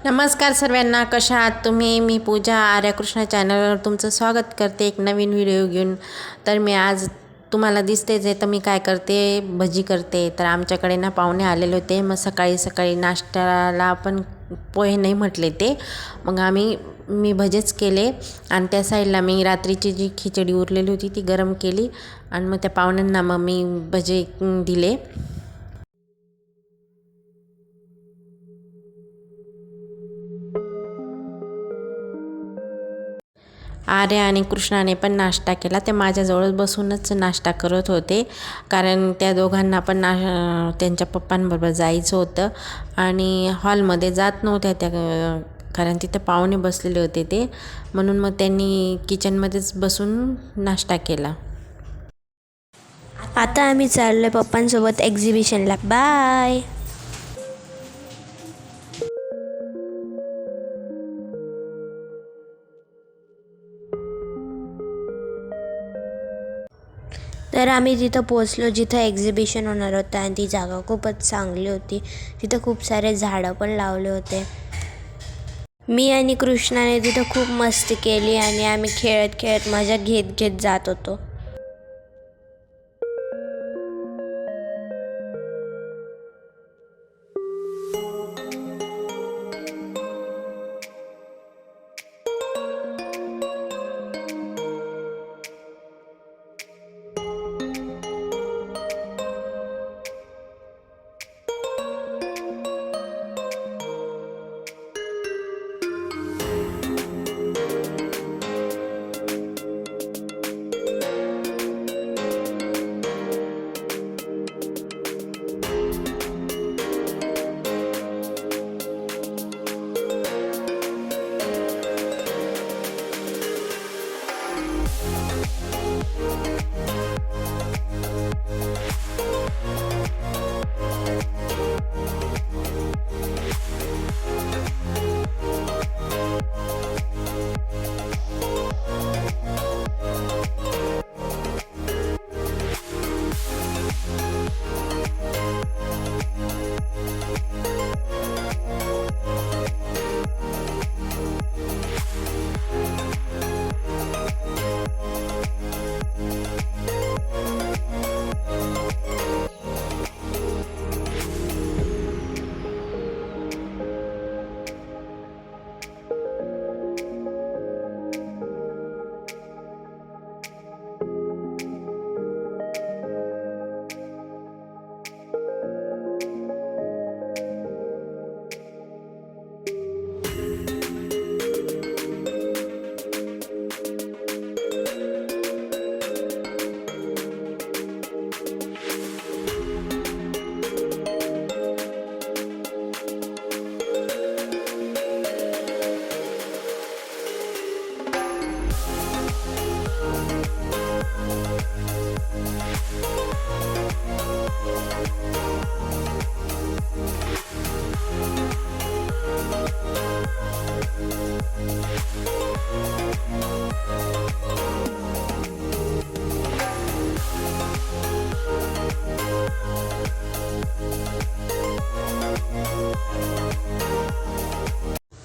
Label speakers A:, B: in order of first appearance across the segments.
A: नमस्कार सर्वांना, कशा आहात तुम्ही? मी पूजा आर्यकृष्णा चॅनलवर तुमचं स्वागत करते एक नवीन व्हिडिओ घेऊन. तर मी आज तुम्हाला दिसतेच आहे, तर मी काय करते, भजी करते. तर आमच्याकडे ना पाहुणे आलेले होते, मग सकाळी सकाळी नाश्त्याला आपण पोहे नाही म्हटले ते, मग मी भजेच केले. आणि त्या साईडला मी रात्रीची जी खिचडी उरलेली होती ती गरम केली आणि मग त्या पाहुण्यांना मग मी भजे दिले. आर्या आणि कृष्णाने पण नाश्ता केला. ते माझ्याजवळ बसूनच नाश्ता करत होते, कारण त्या दोघांना पण त्यांच्या पप्पांबरोबर जायचं होतं आणि हॉलमध्ये जात नव्हत्या त्या, कारण तिथं पाहुणे बसलेले होते ते, म्हणून मग त्यांनी किचनमध्येच बसून नाश्ता केला.
B: आता आम्ही चाललोय पप्पांसोबत एक्झिबिशनला. बाय. तर आम्ही तिथं पोचलो जिथं एक्झिबिशन होणार होतं आणि ती जागा खूपच चांगली होती. तिथं खूप सारे झाडं पण लावले होते. मी आणि कृष्णाने तिथं खूप मस्ती केली आणि आम्ही खेळत खेळत मजा घेत घेत जात होतो.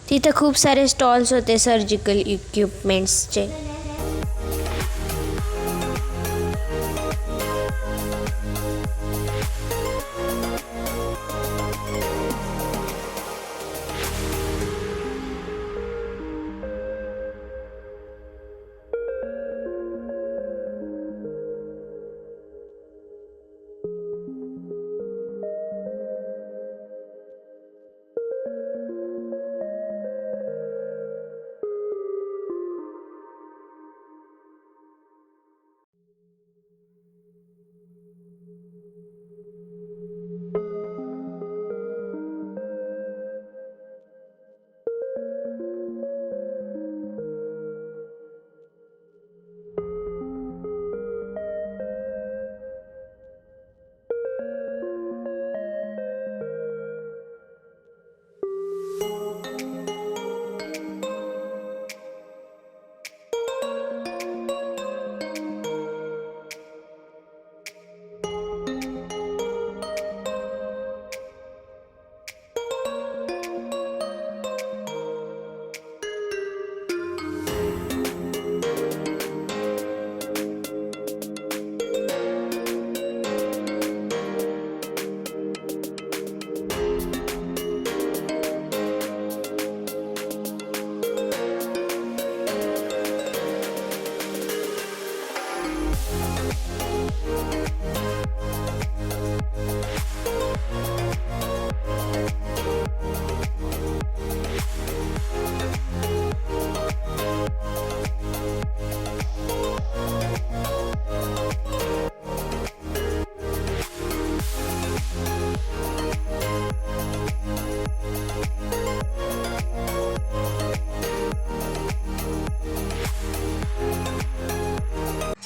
B: तिथे खूप सारे स्टॉल्स होते सर्जिकल इक्विपमेंट्सचे.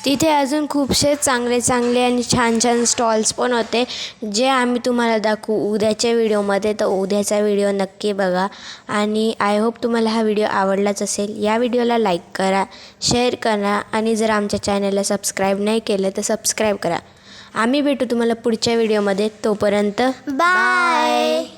B: तिथे अजून खूपसे चांगले चांगले आणि छान छान स्टॉल्स पण होते, जे आम्ही तुम्हाला दाखवू उद्याच्या व्हिडिओमध्ये. तर उद्याचा व्हिडिओ नक्की बघा. आणि आय होप तुम्हाला हा व्हिडिओ आवडलाच असेल. या व्हिडिओला लाईक करा, शेअर करा आणि जर आमच्या चॅनलला सबस्क्राईब नाही केलं तर सबस्क्राईब करा. आम्ही भेटू तुम्हाला पुढच्या व्हिडिओमध्ये. तोपर्यंत बाय.